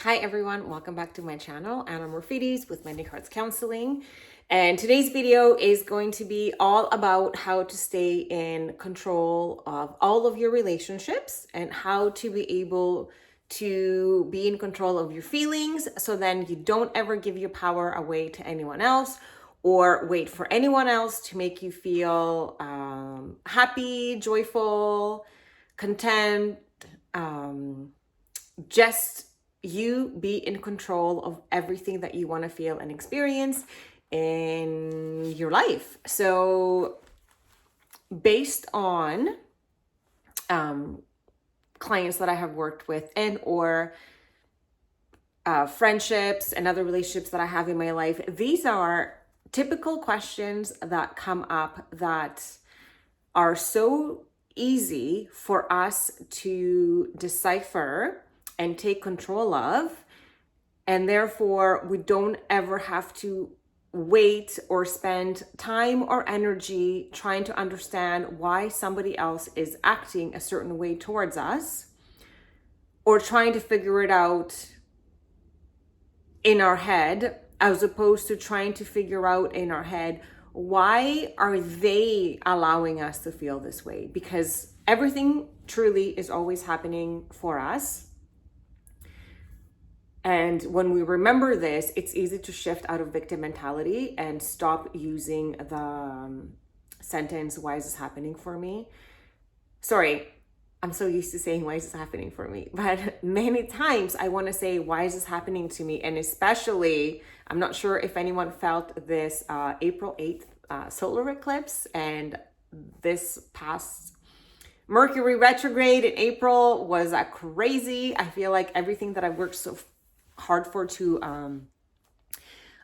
Hi everyone, welcome back to my channel, Anna Morfides with Mending Hearts Counseling. And today's video is going to be all about how to stay in control of all of your relationships and how to be able to be in control of your feelings so then you don't ever give your power away to anyone else or wait for anyone else to make you feel happy, joyful, content, just you be in control of everything that you want to feel and experience in your life. So based on clients that I have worked with and or friendships and other relationships that I have in my life, these are typical questions that come up that are so easy for us to decipher and take control of, and therefore we don't ever have to wait or spend time or energy trying to understand why somebody else is acting a certain way towards us or trying to figure it out in our head, as opposed to trying to figure out in our head, why are they allowing us to feel this way? Because everything truly is always happening for us. And when we remember this, it's easy to shift out of victim mentality and stop using the sentence, why is this happening for me? Sorry, I'm so used to saying, why is this happening for me? But many times I want to say, why is this happening to me? And especially, I'm not sure if anyone felt this April 8th solar eclipse and this past Mercury retrograde in April was crazy. I feel like everything that I worked so hard for to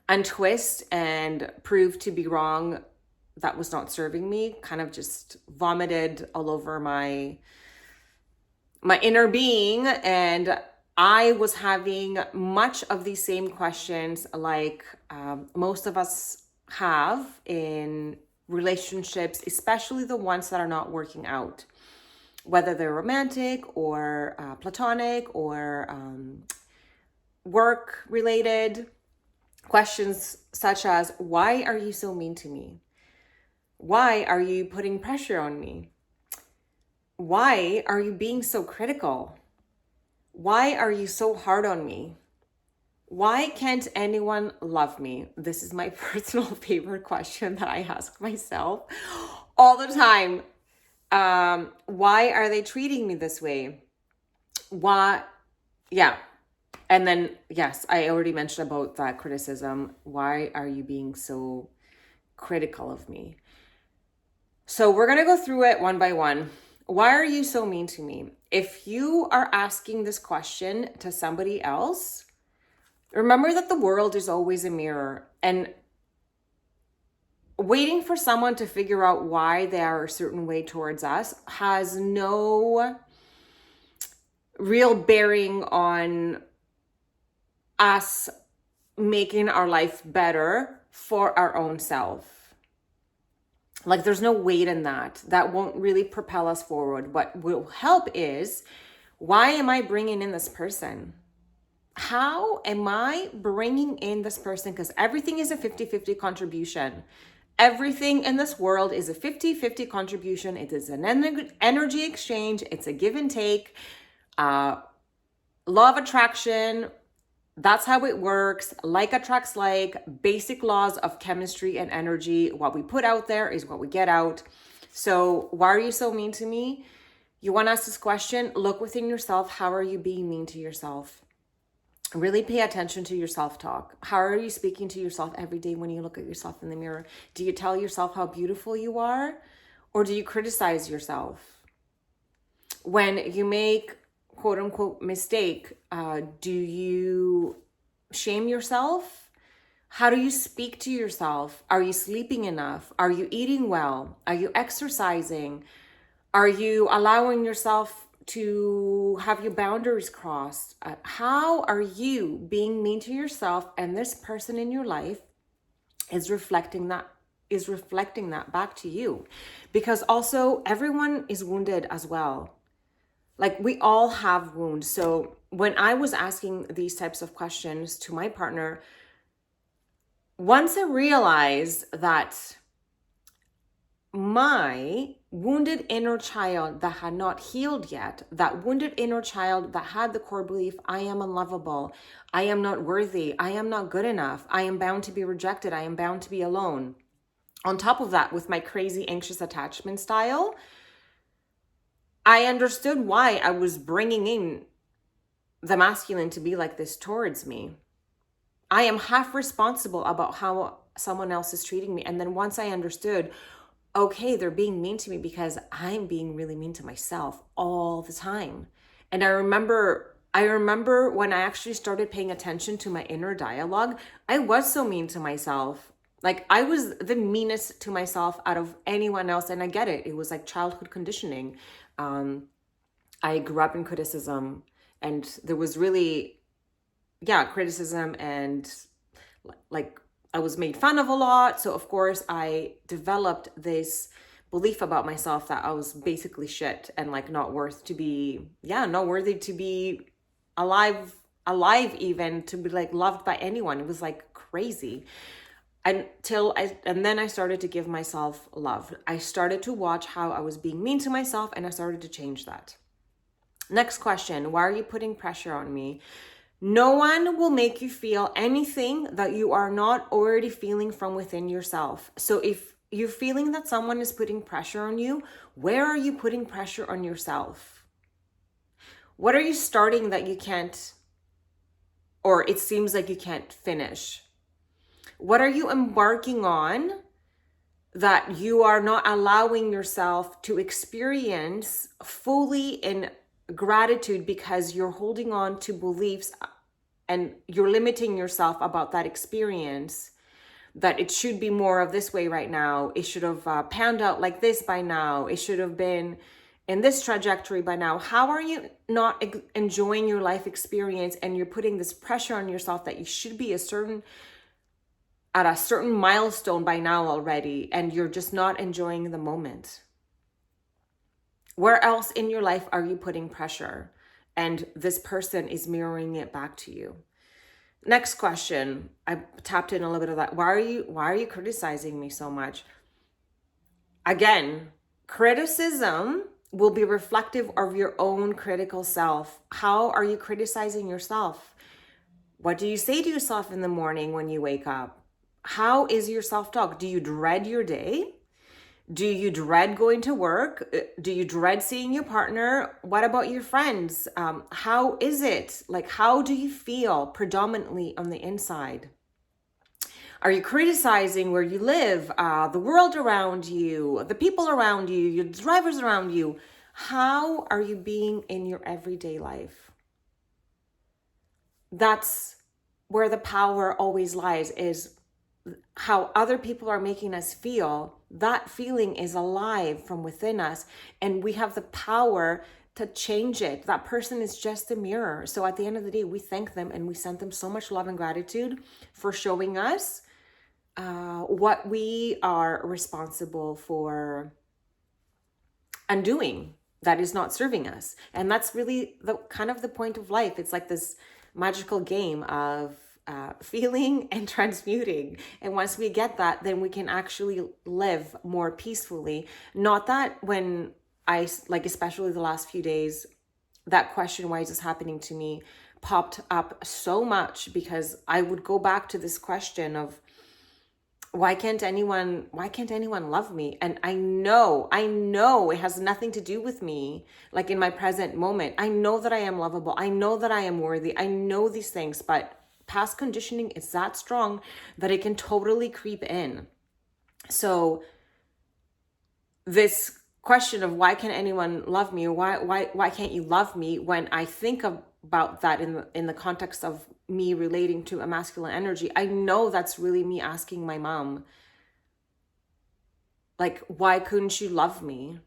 untwist and prove to be wrong that was not serving me kind of just vomited all over my inner being. And I was having much of these same questions like most of us have in relationships, especially the ones that are not working out, whether they're romantic or platonic or work related. Questions such as, why are you so mean to me? Why are you putting pressure on me? Why are you being so critical? Why are you so hard on me? Why can't anyone love me? This is my personal favorite question that I ask myself all the time. Why are they treating me this way? Why? Yeah. And then, yes, I already mentioned about that criticism. Why are you being so critical of me? So we're going to go through it one by one. Why are you so mean to me? If you are asking this question to somebody else, remember that the world is always a mirror, and waiting for someone to figure out why they are a certain way towards us has no real bearing on us making our life better for our own self. Like, there's no weight in that. That won't really propel us forward. What will help is, why am I bringing in this person? How am I bringing in this person? Because everything is a 50-50 contribution. Everything in this world is a 50-50 contribution. It is an energy exchange. It's a give and take. Law of attraction. That's how it works. Like attracts like, basic laws of chemistry and energy. What we put out there is what we get out. So why are you so mean to me? You want to ask this question? Look within yourself. How are you being mean to yourself? Really pay attention to your self-talk. How are you speaking to yourself every day when you look at yourself in the mirror? Do you tell yourself how beautiful you are? Or do you criticize yourself? When you make quote unquote mistake, do you shame yourself? How do you speak to yourself? Are you sleeping enough? Are you eating well? Are you exercising? Are you allowing yourself to have your boundaries crossed? How are you being mean to yourself? And this person in your life is reflecting that back to you, because also everyone is wounded as well. Like, we all have wounds. So when I was asking these types of questions to my partner, once I realized that my wounded inner child that had not healed yet, that wounded inner child that had the core belief, I am unlovable, I am not worthy, I am not good enough, I am bound to be rejected, I am bound to be alone. On top of that, with my crazy anxious attachment style, I understood why I was bringing in the masculine to be like this towards me. I am half responsible about how someone else is treating me. And then once I understood, okay, they're being mean to me because I'm being really mean to myself all the time. And I remember when I actually started paying attention to my inner dialogue, I was so mean to myself. Like, I was the meanest to myself out of anyone else. And I get it. It was like childhood conditioning. I grew up in criticism, and there was really, yeah, criticism, and like I was made fun of a lot. So of course I developed this belief about myself that I was basically shit and like not worth to be, yeah, not worthy to be alive even to be like loved by anyone. It was like crazy. And then I started to give myself love. I started to watch how I was being mean to myself, and I started to change that. Next question. Why are you putting pressure on me? No one will make you feel anything that you are not already feeling from within yourself. So if you're feeling that someone is putting pressure on you, where are you putting pressure on yourself? What are you starting that you can't, or it seems like you can't finish? What are you embarking on that you are not allowing yourself to experience fully in gratitude because you're holding on to beliefs and you're limiting yourself about that experience, that it should be more of this way right now. It should have panned out like this by now. It should have been in this trajectory by now. How are you not enjoying your life experience, and you're putting this pressure on yourself that you should be at a certain milestone by now already, and you're just not enjoying the moment? Where else in your life are you putting pressure? And this person is mirroring it back to you. Next question. I tapped in a little bit of that. Why are you criticizing me so much? Again, criticism will be reflective of your own critical self. How are you criticizing yourself? What do you say to yourself in the morning when you wake up? How is your self-talk? Do you dread your day? Do you dread going to work? Do you dread seeing your partner? What about your friends? How is it? Like, how do you feel predominantly on the inside? Are you criticizing where you live, the world around you, the people around you, your drivers around you? How are you being in your everyday life? That's where the power always lies, is how other people are making us feel. That feeling is alive from within us, and we have the power to change it. That person is just a mirror. So at the end of the day, we thank them and we send them so much love and gratitude for showing us what we are responsible for undoing that is not serving us. And that's really the kind of the point of life. It's like this magical game of feeling and transmuting. And once we get that, then we can actually live more peacefully. Not that when especially the last few days, that question, why is this happening to me, popped up so much, because I would go back to this question of, why can't anyone love me? And I know it has nothing to do with me. Like, in my present moment, I know that I am lovable. I know that I am worthy. I know these things, but past conditioning is that strong that it can totally creep in. So this question of why can't anyone love me, or why can't you love me, when I think about that in the context of me relating to a masculine energy, I know that's really me asking my mom, like, why couldn't you love me?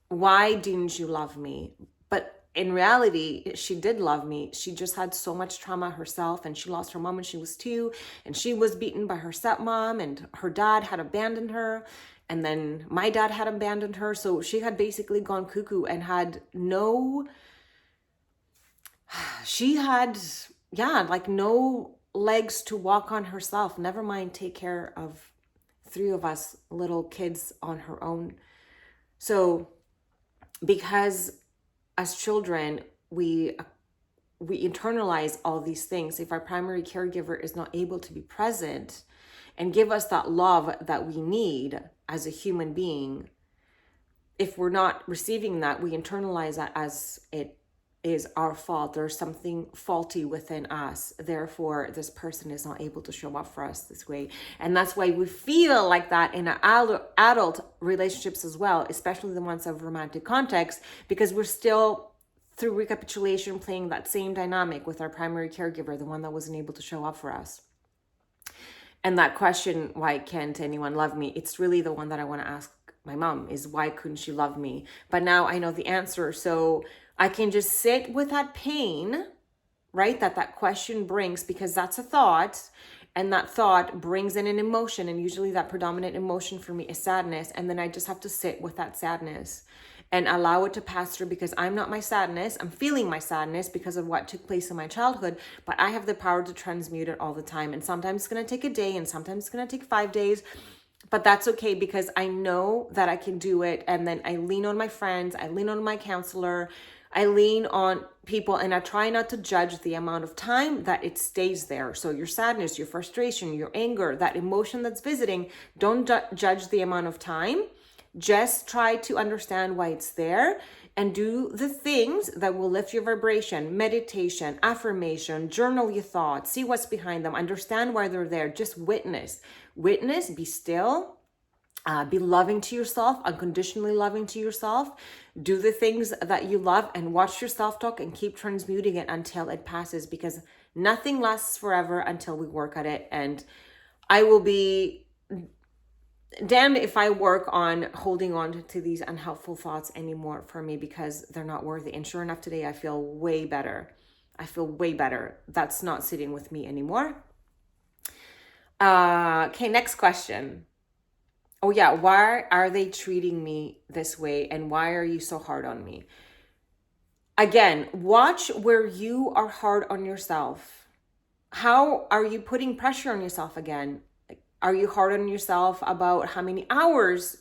Why didn't you love me? But in reality, she did love me. She just had so much trauma herself, and she lost her mom when she was 2, and she was beaten by her stepmom, and her dad had abandoned her. And then my dad had abandoned her. So she had basically gone cuckoo and had no, she had, yeah, like no legs to walk on herself. Never mind take care of 3 of us little kids on her own. So because as children, we internalize all these things. If our primary caregiver is not able to be present and give us that love that we need as a human being, if we're not receiving that, we internalize that as it is our fault. There's something faulty within us. Therefore, this person is not able to show up for us this way. And that's why we feel like that in our adult relationships as well, especially the ones of romantic context, because we're still, through recapitulation, playing that same dynamic with our primary caregiver, the one that wasn't able to show up for us. And that question, why can't anyone love me? It's really the one that I want to ask my mom, is why couldn't she love me? But now I know the answer. So I can just sit with that pain, right? That question brings, because that's a thought, and that thought brings in an emotion. And usually that predominant emotion for me is sadness. And then I just have to sit with that sadness and allow it to pass through, because I'm not my sadness. I'm feeling my sadness because of what took place in my childhood, but I have the power to transmute it all the time. And sometimes it's going to take a day, and sometimes it's going to take 5 days, but that's okay, because I know that I can do it. And then I lean on my friends, I lean on my counselor, I lean on people, and I try not to judge the amount of time that it stays there. So your sadness, your frustration, your anger, that emotion that's visiting, don't judge the amount of time. Just try to understand why it's there and do the things that will lift your vibration: meditation, affirmation, journal your thoughts, see what's behind them, understand why they're there. Just witness, be still, be loving to yourself, unconditionally loving to yourself. Do the things that you love and watch your self-talk and keep transmuting it until it passes, because nothing lasts forever until we work at it. And I will be damned if I work on holding on to these unhelpful thoughts anymore for me, because they're not worthy. And sure enough, today I feel way better. That's not sitting with me anymore. Okay, next question. Oh yeah, why are they treating me this way? And why are you so hard on me? Again, watch where you are hard on yourself. How are you putting pressure on yourself again? Are you hard on yourself about how many hours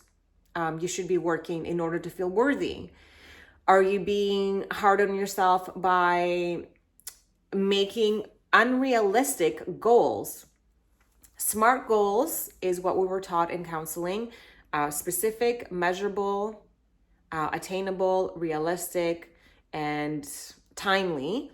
you should be working in order to feel worthy? Are you being hard on yourself by making unrealistic goals? SMART goals is what we were taught in counseling: specific, measurable, attainable, realistic, and timely.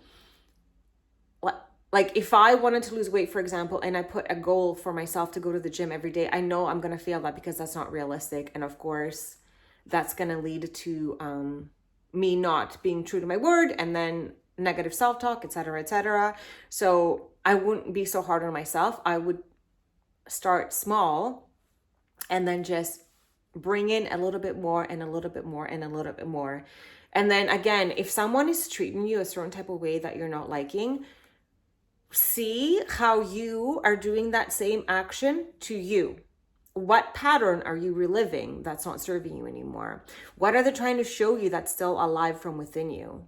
Like if I wanted to lose weight, for example, and I put a goal for myself to go to the gym every day, I know I'm going to fail that, because that's not realistic. And of course, that's going to lead to me not being true to my word, and then negative self-talk, etc., etc. So I wouldn't be so hard on myself. I would start small and then just bring in a little bit more and a little bit more and a little bit more. And then again, if someone is treating you a certain type of way that you're not liking, see how you are doing that same action to you. What pattern are you reliving that's not serving you anymore? What are they trying to show you that's still alive from within you?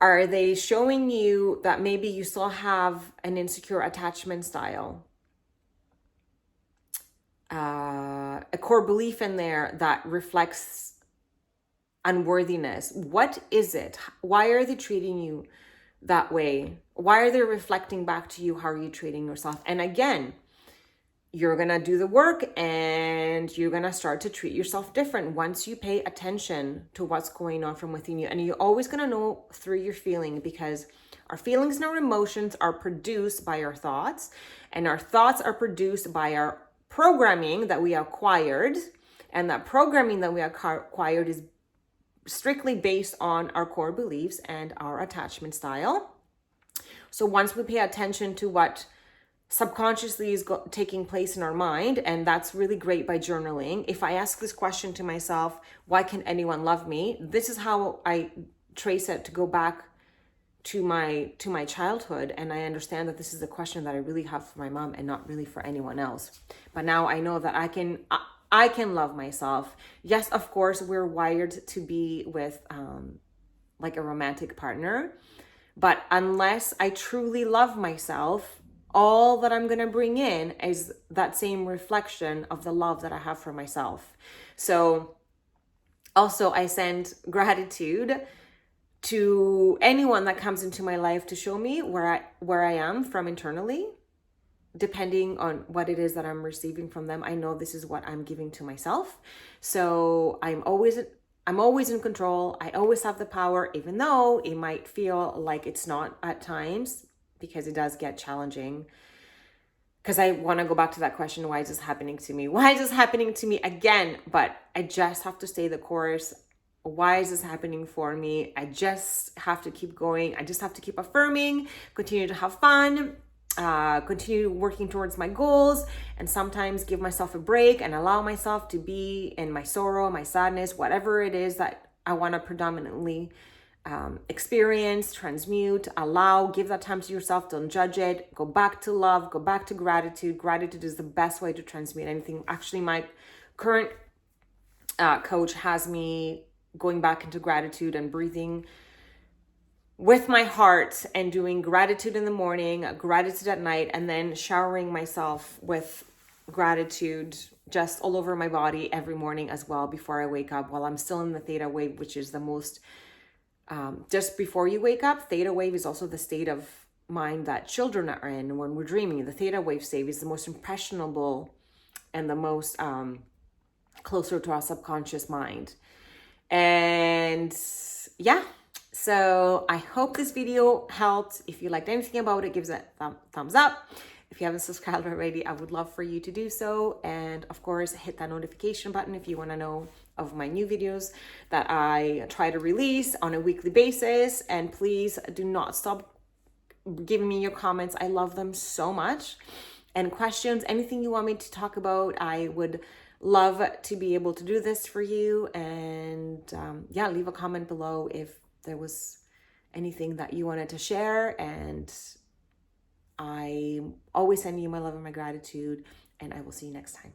Are they showing you that maybe you still have an insecure attachment style? A core belief in there that reflects unworthiness? What is it? Why are they treating you that way? Why are they reflecting back to you? How are you treating yourself? And again, you're going to do the work and you're going to start to treat yourself different once you pay attention to what's going on from within you. And you're always going to know through your feeling, because our feelings and our emotions are produced by our thoughts, and our thoughts are produced by our programming that we acquired. And that programming that we acquired is strictly based on our core beliefs and our attachment style. So once we pay attention to what subconsciously is taking place in our mind, and that's really great by journaling. If I ask this question to myself, why can anyone love me? This is how I trace it to go back to my childhood, and I understand that this is a question that I really have for my mom and not really for anyone else. But now I know that I can I can love myself. Yes, of course, we're wired to be with like a romantic partner, but unless I truly love myself, all that I'm going to bring in is that same reflection of the love that I have for myself. So also, I send gratitude to anyone that comes into my life to show me where I am from internally. Depending on what it is that I'm receiving from them, I know this is what I'm giving to myself. So I'm always in control. I always have the power, even though it might feel like it's not at times, because it does get challenging. Because I want to go back to that question, why is this happening to me? Why is this happening to me again? But I just have to stay the course. Why is this happening for me? I just have to keep going. I just have to keep affirming, continue to have fun, continue working towards my goals, and sometimes give myself a break and allow myself to be in my sorrow, my sadness, whatever it is that I want to predominantly experience, transmute, allow, give that time to yourself, don't judge it, go back to love, go back to gratitude. Gratitude is the best way to transmute anything. Actually, my current coach has me going back into gratitude and breathing with my heart and doing gratitude in the morning, gratitude at night, and then showering myself with gratitude just all over my body every morning as well before I wake up while I'm still in the theta wave, which is the most, just before you wake up. Theta wave is also the state of mind that children are in when we're dreaming. The theta wave state is the most impressionable and the most closer to our subconscious mind. And yeah, so I hope this video helped. If you liked anything about it, give it a thumbs up. If you haven't subscribed already, I would love for you to do so. And of course, hit that notification button if you want to know of my new videos that I try to release on a weekly basis. And please do not stop giving me your comments. I love them so much. And questions, anything you want me to talk about, I would love to be able to do this for you. And yeah, leave a comment below if there was anything that you wanted to share. And I always send you my love and my gratitude, and I will see you next time.